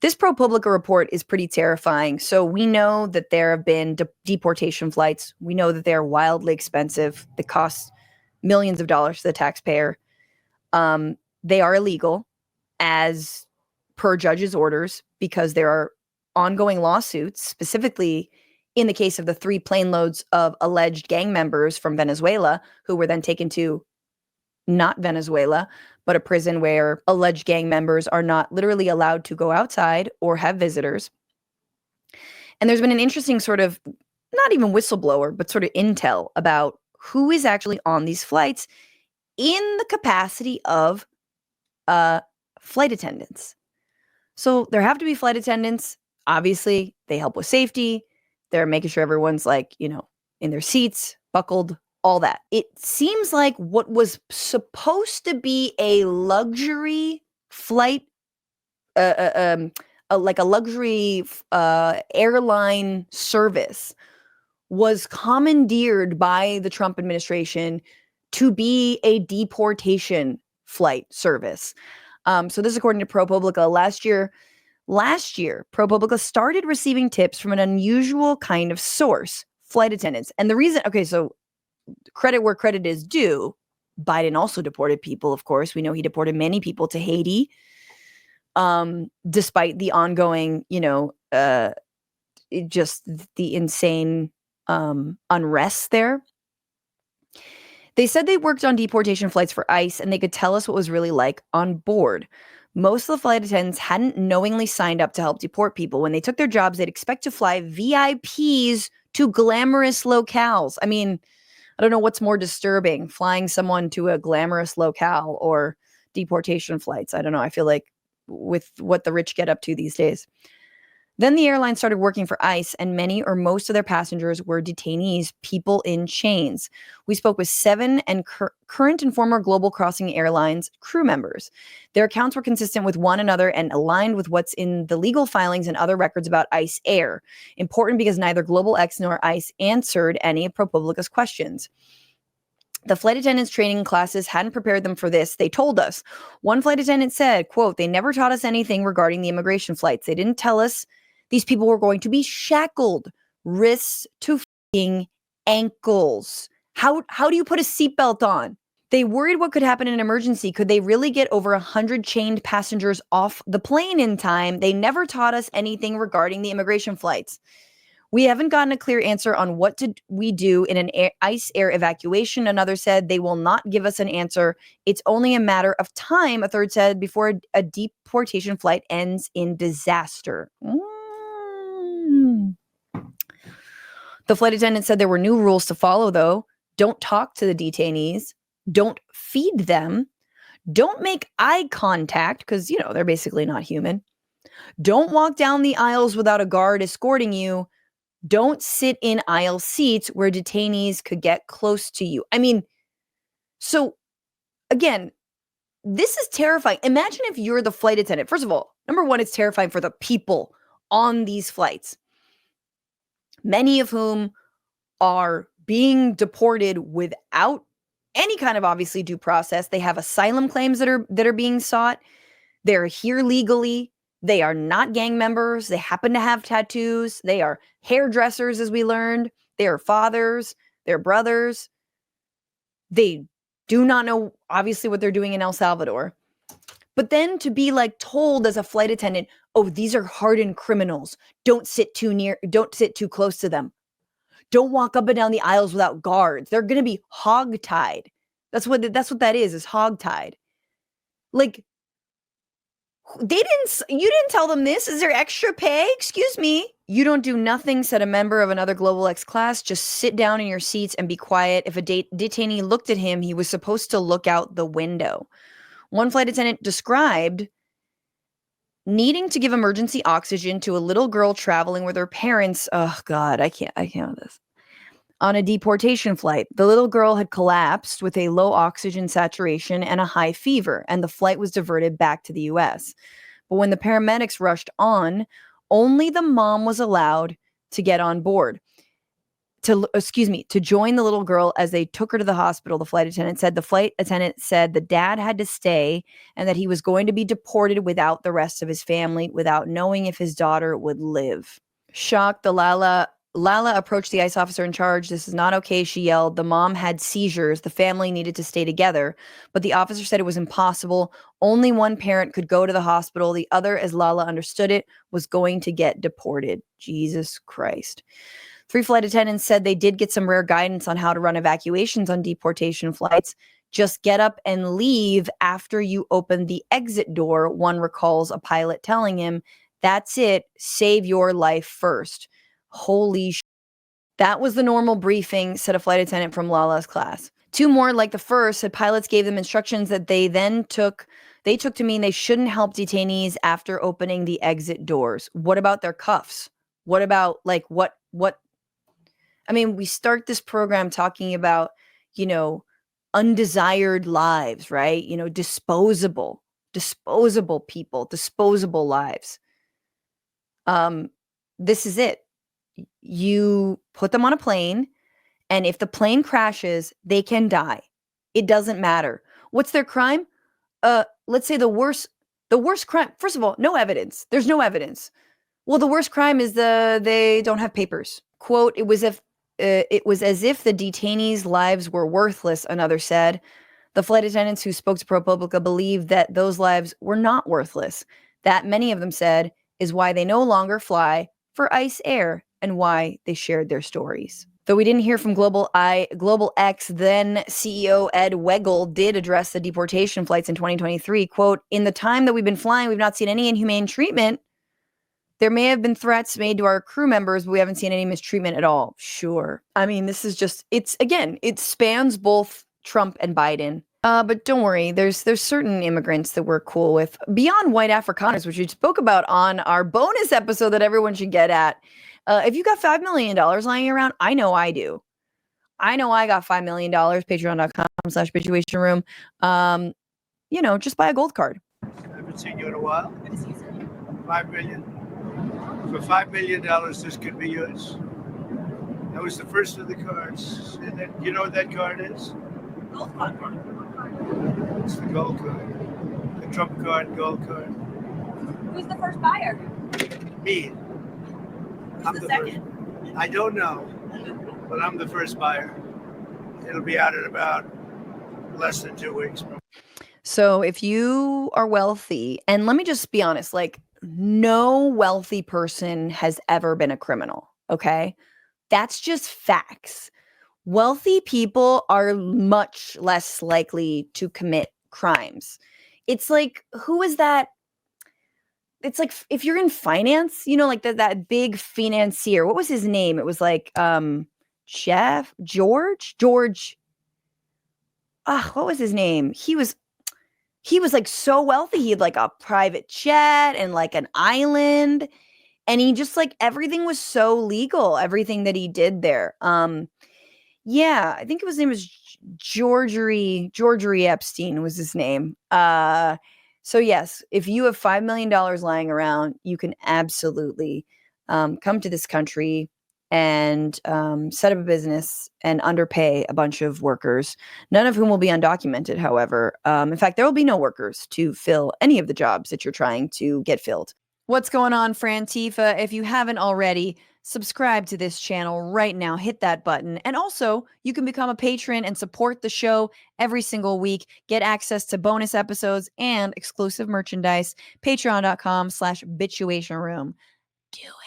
This ProPublica report is pretty terrifying. So we know that there have been deportation flights. We know that they're wildly expensive. They cost millions of dollars to the taxpayer. They are illegal as per judge's orders because there are ongoing lawsuits, specifically in the case of the 3 plane loads of alleged gang members from Venezuela who were then taken to not Venezuela, but a prison where alleged gang members are not literally allowed to go outside or have visitors. And there's been an interesting sort of, not even whistleblower, but sort of intel about who is actually on these flights in the capacity of flight attendants. So there have to be flight attendants. Obviously, they help with safety. They're making sure everyone's in their seats, buckled, all that. It seems like what was supposed to be a luxury flight, like a luxury airline service, was commandeered by the Trump administration to be a deportation flight service. So this is according to ProPublica. Last year, ProPublica started receiving tips from an unusual kind of source, flight attendants. And the reason, so credit where credit is due, Biden also deported people, of course. We know he deported many people to Haiti, despite the ongoing, just the insane unrest there. They said they worked on deportation flights for ICE and they could tell us what was really like on board. Most of the flight attendants hadn't knowingly signed up to help deport people. When they took their jobs, they'd expect to fly VIPs to glamorous locales. I mean, I don't know what's more disturbing, flying someone to a glamorous locale or deportation flights. I don't know. I feel like with what the rich get up to these days. Then the airline started working for ICE, and many or most of their passengers were detainees, people in chains. We spoke with 7 and current and former Global Crossing Airlines crew members. Their accounts were consistent with one another and aligned with what's in the legal filings and other records about ICE Air. Important because neither Global X nor ICE answered any of ProPublica's questions. The flight attendants training classes hadn't prepared them for this, they told us. One flight attendant said, quote, "They never taught us anything regarding the immigration flights. They didn't tell us these people were going to be shackled, wrists to f***ing ankles. How do you put a seatbelt on? They worried what could happen in an emergency. Could they really get over 100 chained passengers off the plane in time? They never taught us anything regarding the immigration flights. We haven't gotten a clear answer on what we do in an ICE air evacuation," another said. "They will not give us an answer. It's only a matter of time," a third said, "before a deportation flight ends in disaster." The flight attendant said there were new rules to follow, though. Don't talk to the detainees. Don't feed them. Don't make eye contact because, they're basically not human. Don't walk down the aisles without a guard escorting you. Don't sit in aisle seats where detainees could get close to you. I mean, so again, this is terrifying. Imagine if you're the flight attendant. First of all, number one, it's terrifying for the people on these flights, many of whom are being deported without any kind of obviously due process. They have asylum claims that are being sought. They're here legally. They are not gang members. They happen to have tattoos. They are hairdressers, as we learned. They are fathers. They're brothers. They do not know, obviously, what they're doing in El Salvador. But then to be told as a flight attendant, "Oh, these are hardened criminals. Don't sit too near. Don't sit too close to them. Don't walk up and down the aisles without guards. They're going to be hogtied." That's what that is hogtied. You didn't tell them this. Is there extra pay? Excuse me. "You don't do nothing," said a member of another Global X class. "Just sit down in your seats and be quiet." If a detainee looked at him, he was supposed to look out the window. One flight attendant described needing to give emergency oxygen to a little girl traveling with her parents. Oh God, I can't with this. On a deportation flight, the little girl had collapsed with a low oxygen saturation and a high fever, and the flight was diverted back to the US. But when the paramedics rushed on, only the mom was allowed to get on board. to join the little girl as they took her to the hospital. The flight attendant said the dad had to stay and that he was going to be deported without the rest of his family, without knowing if his daughter would live. Shocked, Lala approached the ICE officer in charge. "This is not okay," she yelled. "The mom had seizures. The family needed to stay together." But the officer said it was impossible. Only one parent could go to the hospital. The other, as Lala understood it, was going to get deported. Jesus Christ. 3 flight attendants said they did get some rare guidance on how to run evacuations on deportation flights. "Just get up and leave after you open the exit door," one recalls a pilot telling him. "That's it. Save your life first." Holy sh! That was the normal briefing, said a flight attendant from Lala's class. 2 more, like the first, said pilots gave them instructions that they took to mean they shouldn't help detainees after opening the exit doors. What about their cuffs? What about, like, what? I mean, we start this program talking about, undesired lives, right? Disposable people, disposable lives. This is it. You put them on a plane, and if the plane crashes, they can die. It doesn't matter. What's their crime? Let's say the worst crime. First of all, no evidence. There's no evidence. Well, the worst crime is they don't have papers. Quote, it was as if the detainees' lives were worthless, another said. The flight attendants who spoke to ProPublica believed that those lives were not worthless. That, many of them said, is why they no longer fly for ICE Air and why they shared their stories. Though we didn't hear from Global X, then CEO Ed Weggel did address the deportation flights in 2023. Quote, "In the time that we've been flying, we've not seen any inhumane treatment. There may have been threats made to our crew members, but we haven't seen any mistreatment at all." Sure. I mean, this is just, it spans both Trump and Biden. But don't worry, there's certain immigrants that we're cool with beyond white Afrikaners, which we spoke about on our bonus episode that everyone should get at. If you got $5 million lying around, I know I do. I know I got $5 million, patreon.com/bitchuation room. Just buy a gold card. I haven't seen you in a while. $5 million. For $5 million, this could be yours. That was the first of the cards. And then, you know what that card is? Gold card. It's the gold card. The Trump card, gold card. Who's the first buyer? Me. Who's the second? First. I don't know, but I'm the first buyer. It'll be out in about less than 2 weeks. So if you are wealthy, and let me just be honest, like, no wealthy person has ever been a criminal, okay? That's just facts. Wealthy people are much less likely to commit crimes. It's like, who is that? It's like, if you're in finance, like that big financier, what was his name? It was like, George. What was his name? He was like so wealthy. He had like a private jet and like an island, and he just, like, everything was so legal, everything that he did there. Yeah, I think his name was Georgery Epstein was his name. So yes, if you have $5 million lying around, you can absolutely come to this country and set up a business and underpay a bunch of workers, none of whom will be undocumented, however. In fact, there will be no workers to fill any of the jobs that you're trying to get filled. What's going on, Frantifa? If you haven't already, subscribe to this channel right now. Hit that button. And also, you can become a patron and support the show every single week. Get access to bonus episodes and exclusive merchandise. Patreon.com/bitchuation room. Do it.